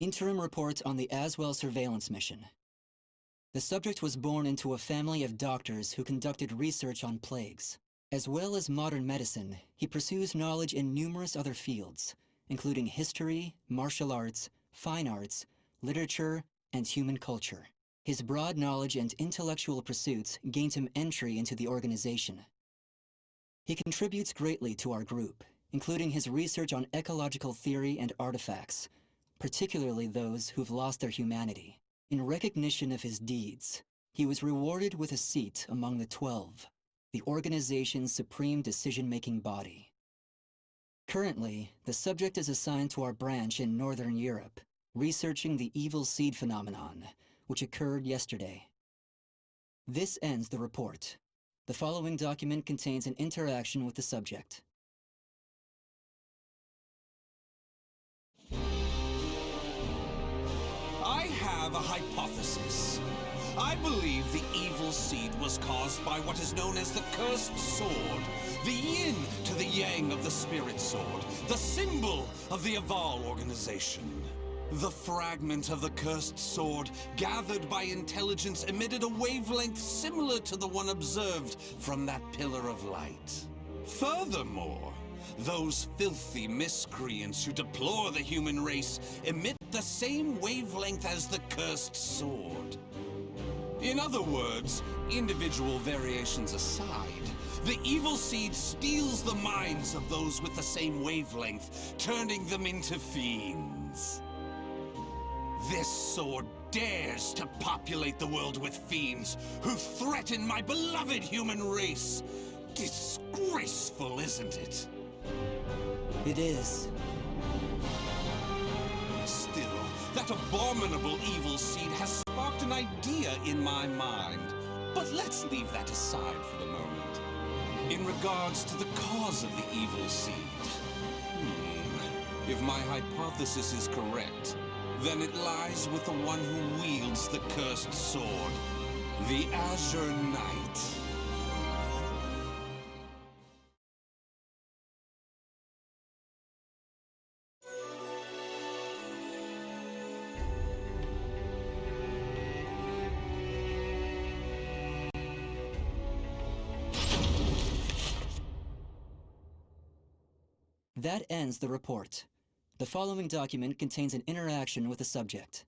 Interim report on the Azwel surveillance mission. The subject was born into a family of doctors who conducted research on plagues. As well as modern medicine, he pursues knowledge in numerous other fields, including history, martial arts, fine arts, literature, and human culture. His broad knowledge and intellectual pursuits gained him entry into the organization. He contributes greatly to our group, including his research on ecological theory and artifacts, particularly those who've lost their humanity. In recognition of his deeds, he was rewarded with a seat among the 12, the organization's supreme decision-making body. Currently, the subject is assigned to our branch in Northern Europe, researching the evil seed phenomenon, which occurred yesterday. This ends the report. The following document contains an interaction with the subject. I have a hypothesis. I believe the evil seed was caused by what is known as the cursed sword, the yin to the yang of the spirit sword, the symbol of the Azwel organization. The fragment of the cursed sword, gathered by intelligence, emitted a wavelength similar to the one observed from that pillar of light. Furthermore, those filthy miscreants who deplore the human race emit the same wavelength as the cursed sword. In other words, individual variations aside, the evil seed steals the minds of those with the same wavelength, turning them into fiends. This sword dares to populate the world with fiends who threaten my beloved human race. Disgraceful, isn't it? It is. Still, that abominable evil seed has sparked an idea in my mind. But let's leave that aside for the moment. In regards to the cause of the evil seed, if my hypothesis is correct, then it lies with the one who wields the cursed sword, the Azure Knight. That ends the report. The following document contains an interaction with the subject.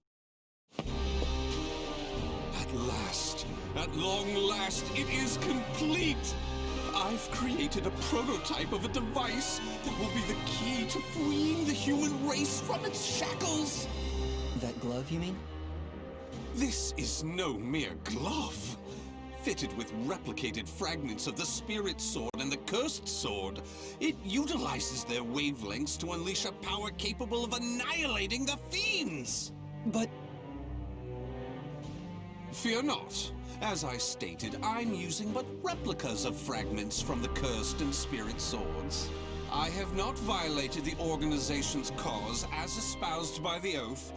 At long last, it is complete! I've created a prototype of a device that will be the key to freeing the human race from its shackles! That glove, you mean? This is no mere glove. Fitted with replicated fragments of the spirit sword and the cursed sword, it utilizes their wavelengths to unleash a power capable of annihilating the fiends! But... Fear not. As I stated, I'm using but replicas of fragments from the cursed and spirit swords. I have not violated the organization's cause as espoused by the oath.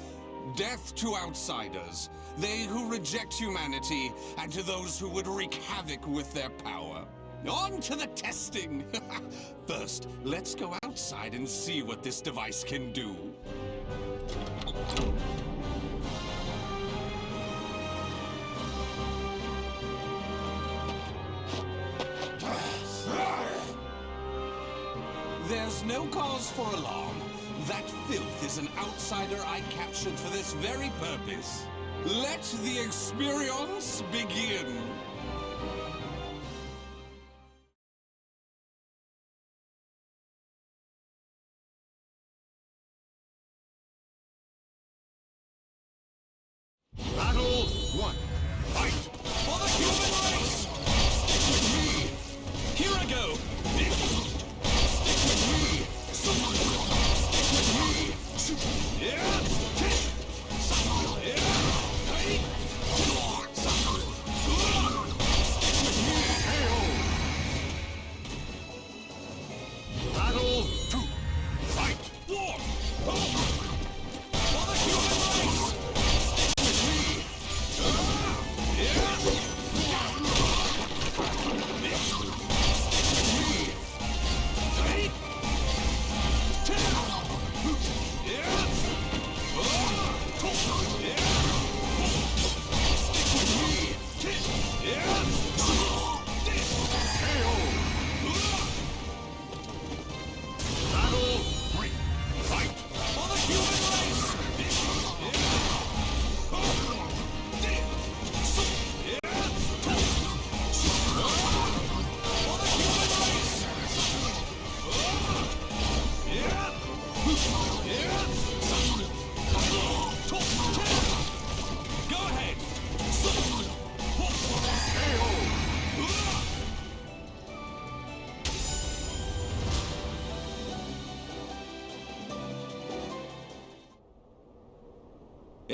Death to outsiders, they who reject humanity, and to those who would wreak havoc with their power. On to the testing! First, let's go outside and see what this device can do. There's no cause for alarm. That filth is an outsider I captured for this very purpose. Let the experience begin. Battle 1. Fight! For the human race! Stick with me! Here I go! Stick with me! Stick with me! Yeah!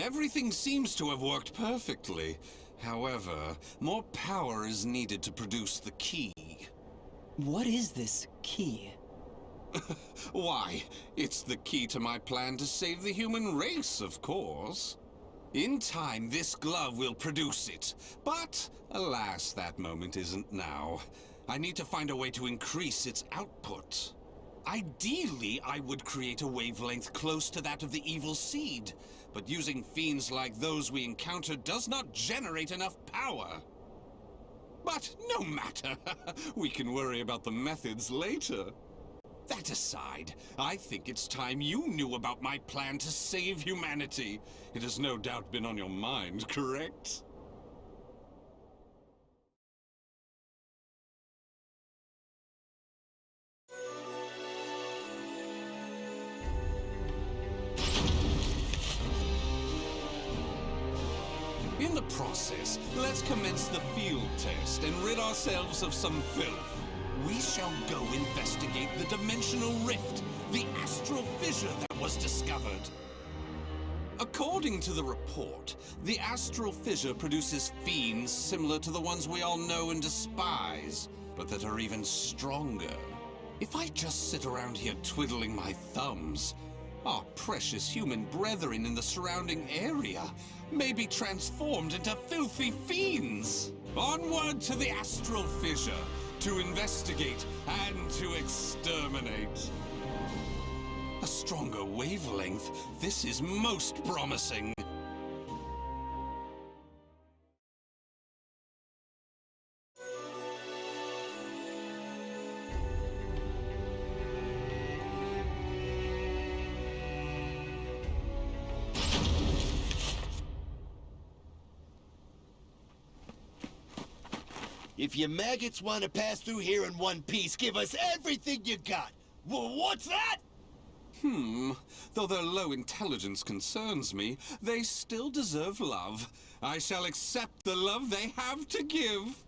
Everything seems to have worked perfectly. However, more power is needed to produce the key. What is this key? Why, it's the key to my plan to save the human race, of course. In time, this glove will produce it. But, alas, that moment isn't now. I need to find a way to increase its output. Ideally, I would create a wavelength close to that of the evil seed. But using fiends like those we encountered does not generate enough power. But no matter. We can worry about the methods later. That aside, I think it's time you knew about my plan to save humanity. It has no doubt been on your mind, correct? In the process, let's commence the field test and rid ourselves of some filth. We shall go investigate the dimensional rift, the astral fissure that was discovered. According to the report, the astral fissure produces fiends similar to the ones we all know and despise, but that are even stronger. If I just sit around here twiddling my thumbs, our precious human brethren in the surrounding area may be transformed into filthy fiends. Onward to the astral fissure, to investigate and to exterminate. A stronger wavelength. This is most promising. If you maggots want to pass through here in one piece, give us everything you got. Well, what's that? Though their low intelligence concerns me, they still deserve love. I shall accept the love they have to give.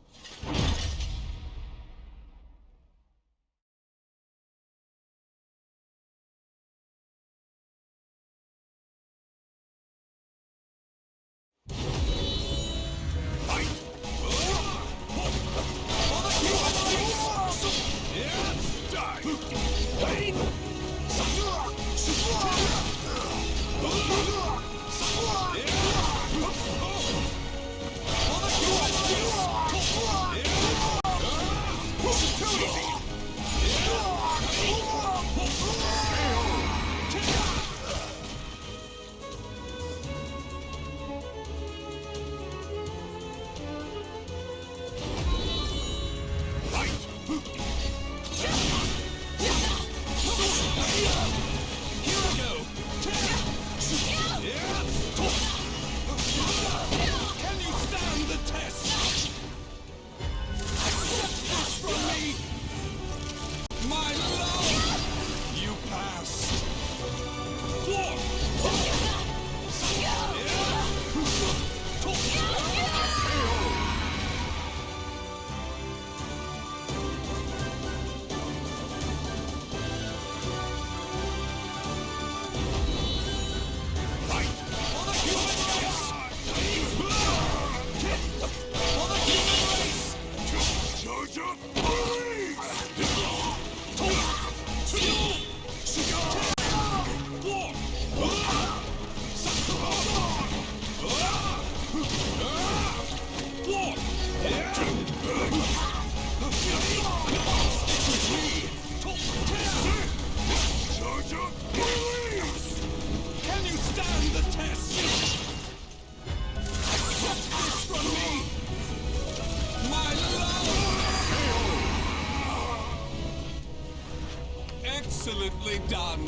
Excellently done.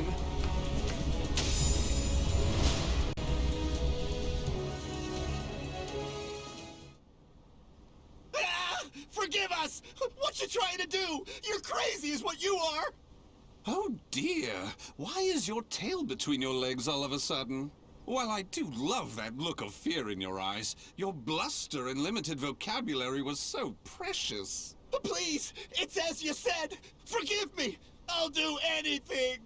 Forgive us! What you trying to do? You're crazy is what you are! Oh dear, why is your tail between your legs all of a sudden? While I do love that look of fear in your eyes, your bluster and limited vocabulary was so precious. Please, it's as you said! Forgive me! I'll do anything!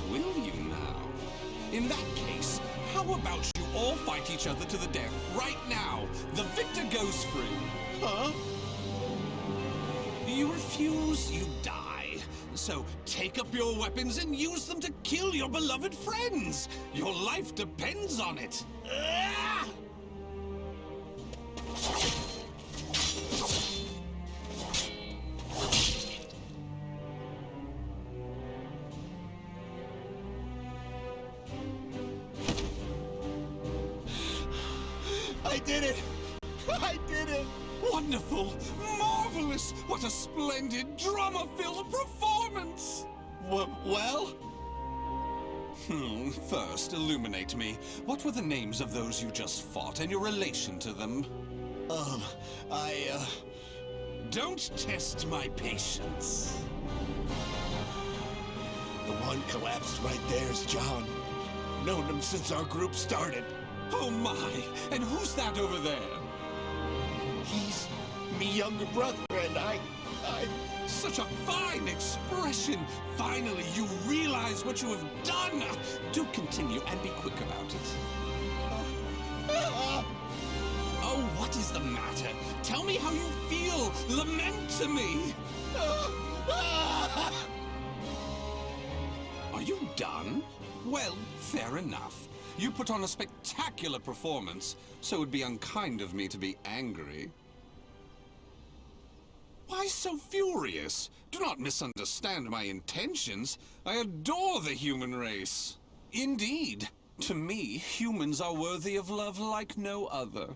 Will you now? In that How about you all fight each other to the death right now? The victor goes free. Huh? You refuse, you die. So take up your weapons and use them to kill your beloved friends. Your life depends on it. Ah! I did it! I did it! Wonderful! Marvelous! What a splendid, drama-filled performance! Well? First, illuminate me. What were the names of those you just fought and your relation to them? Don't test my patience. The one collapsed right there is John. Known him since our group started. Oh my! And who's that over there? He's me younger brother, and I... Such a fine expression! Finally, you realize what you have done! Do continue and be quick about it. Oh, what is the matter? Tell me how you feel! Lament to me! Are you done? Well, fair enough. You put on a spectacular performance, so it would be unkind of me to be angry. Why so furious? Do not misunderstand my intentions. I adore the human race. Indeed, to me, humans are worthy of love like no other.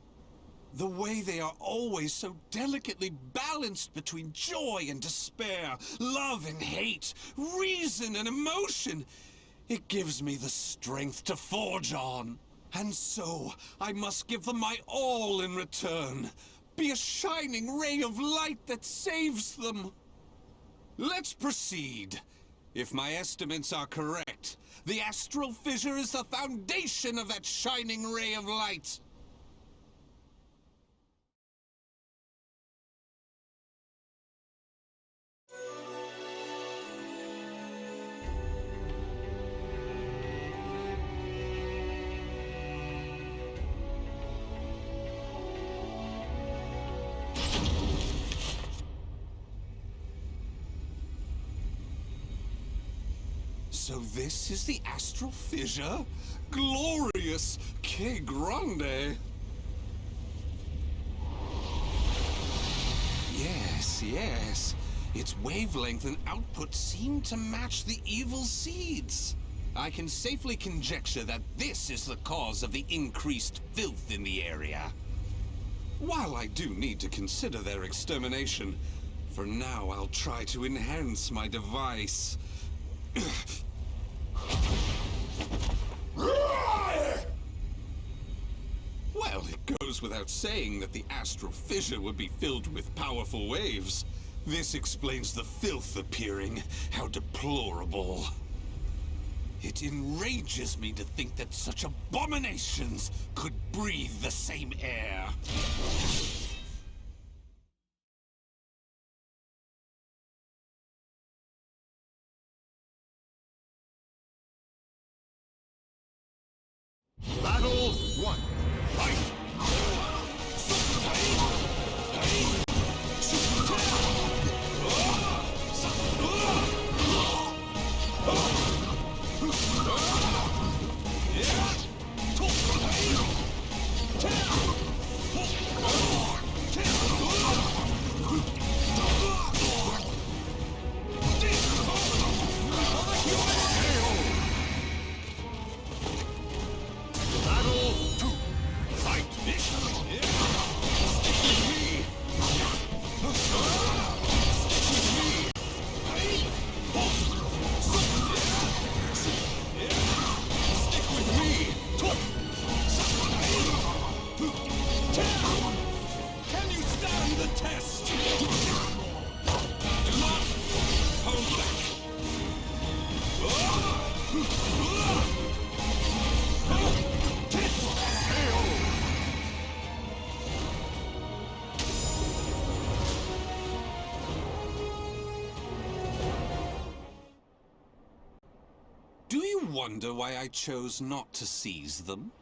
The way they are always so delicately balanced between joy and despair, love and hate, reason and emotion. It gives me the strength to forge on. And so, I must give them my all in return. Be a shining ray of light that saves them. Let's proceed. If my estimates are correct, the astral fissure is the foundation of that shining ray of light. So this is the astral fissure? Glorious! Que grande! Yes. Its wavelength and output seem to match the evil seeds. I can safely conjecture that this is the cause of the increased filth in the area. While I do need to consider their extermination, for now I'll try to enhance my device. Well, it goes without saying that the astral fissure would be filled with powerful waves. This explains the filth appearing. How deplorable. It enrages me to think that such abominations could breathe the same air. Battle 1. Fight! Do you wonder why I chose not to seize them?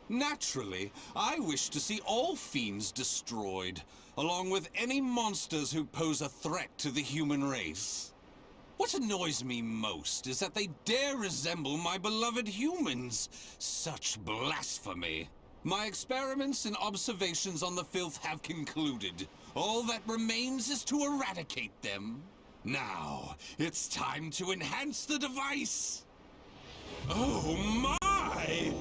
Naturally, I wish to see all fiends destroyed, along with any monsters who pose a threat to the human race. What annoys me most is that they dare resemble my beloved humans. Such blasphemy. My experiments and observations on the filth have concluded. All that remains is to eradicate them. Now, it's time to enhance the device. Oh my!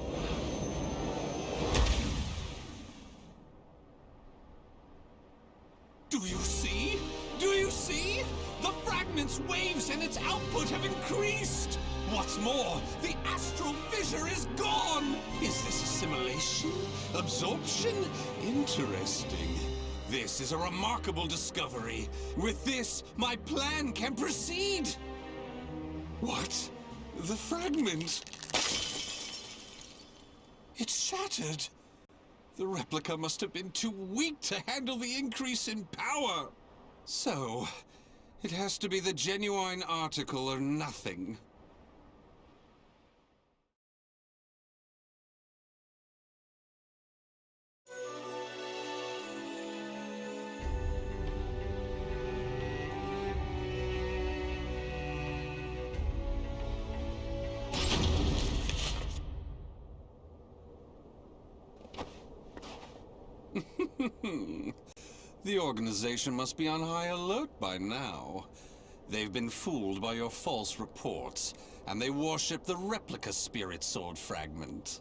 Do you see? Do you see? The fragment's waves and its output have increased! What's more, the astral fissure is gone! Is this assimilation? Absorption? Interesting. This is a remarkable discovery. With this, my plan can proceed! What? The fragment? It's shattered. The replica must have been too weak to handle the increase in power. So, it has to be the genuine article or nothing. The organization must be on high alert by now. They've been fooled by your false reports, and they worship the replica spirit sword fragment.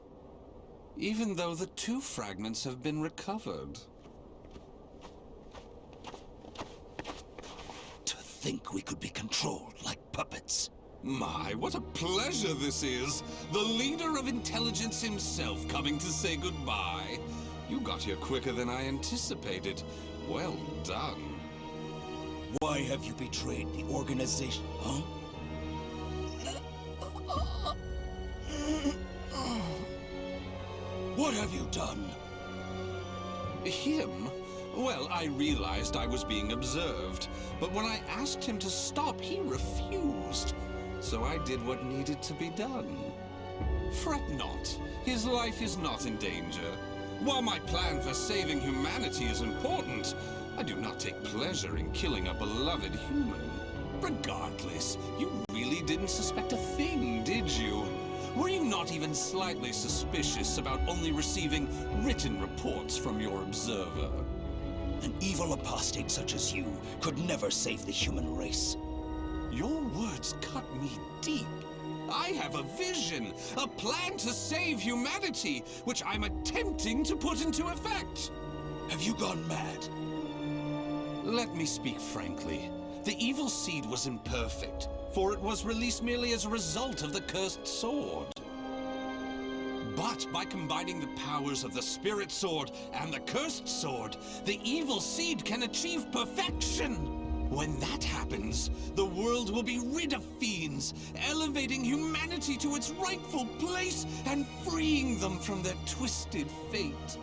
Even though the two fragments have been recovered. To think we could be controlled like puppets. My, what a pleasure this is! The leader of intelligence himself coming to say goodbye. You got here quicker than I anticipated. Well done. Why have you betrayed the organization, huh? What have you done? Him? Well, I realized I was being observed, but when I asked him to stop, he refused. So I did what needed to be done. Fret not. His life is not in danger. While my plan for saving humanity is important, I do not take pleasure in killing a beloved human. Regardless, you really didn't suspect a thing, did you? Were you not even slightly suspicious about only receiving written reports from your observer? An evil apostate such as you could never save the human race. Your words cut me deep. I have a vision, a plan to save humanity, which I'm attempting to put into effect. Have you gone mad? Let me speak frankly. The evil seed was imperfect, for it was released merely as a result of the cursed sword. But by combining the powers of the spirit sword and the cursed sword, the evil seed can achieve perfection. When that happens, the world will be rid of fiends, elevating humanity to its rightful place and freeing them from their twisted fate.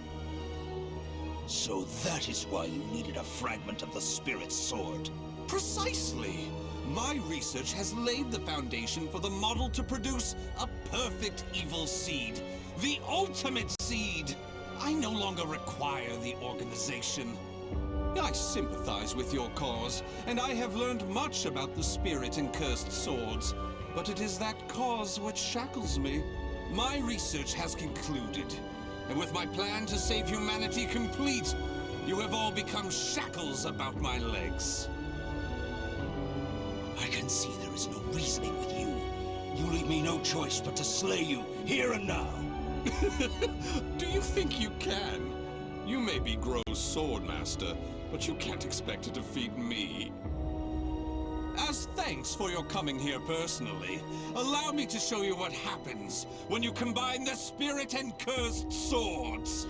So that is why you needed a fragment of the spirit sword. Precisely. My research has laid the foundation for the model to produce a perfect evil seed. The ultimate seed. I no longer require the organization. I sympathize with your cause, and I have learned much about the spirit and cursed swords. But it is that cause which shackles me. My research has concluded, and with my plan to save humanity complete, you have all become shackles about my legs. I can see there is no reasoning with you. You leave me no choice but to slay you, here and now. Do you think you can? You may be Gro's swordmaster, but you can't expect to defeat me. As thanks for your coming here personally, allow me to show you what happens when you combine the spirit and cursed swords.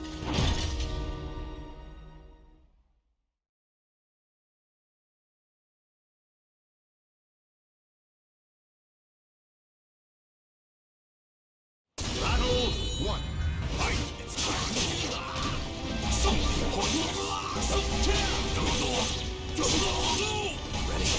Battle 1. Fight! Ready?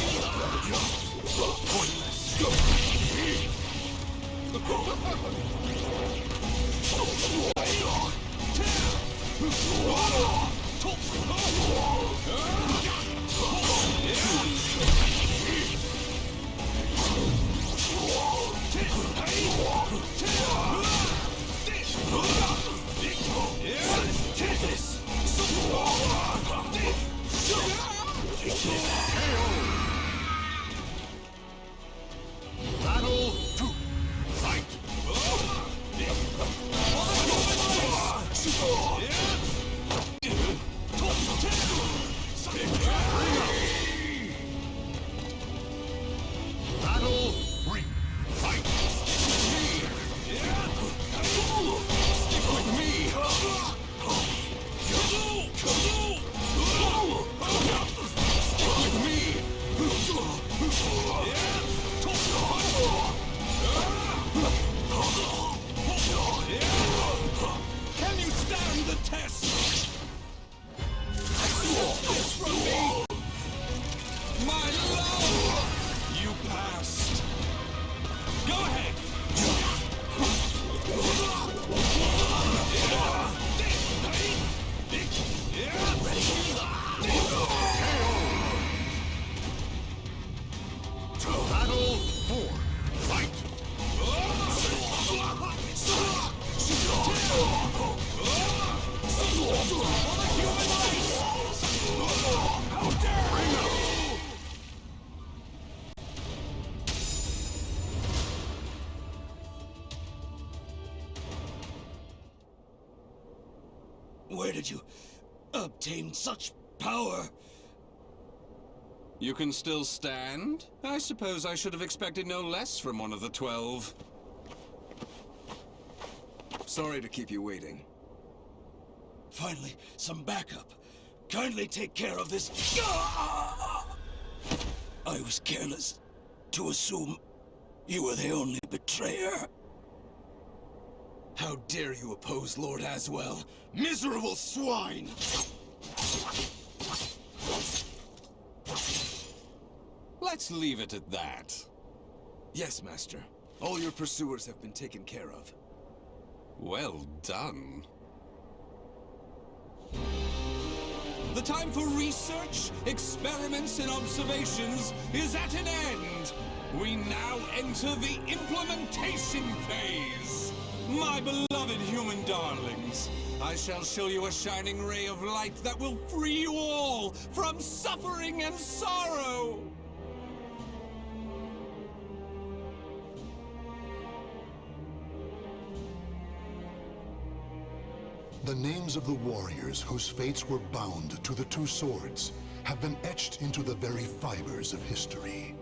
Battle 4. Fight! Where did you obtain such power? You can still stand? I suppose I should have expected no less from one of the 12. Sorry to keep you waiting. Finally, some backup. Kindly take care of this. I was careless to assume you were the only betrayer. How dare you oppose Lord Azwel? Miserable swine! Let's leave it at that. Yes, Master. All your pursuers have been taken care of. Well done. The time for research, experiments, and observations is at an end. We now enter the implementation phase. My beloved human darlings, I shall show you a shining ray of light that will free you all from suffering and sorrow. The names of the warriors whose fates were bound to the two swords have been etched into the very fibers of history.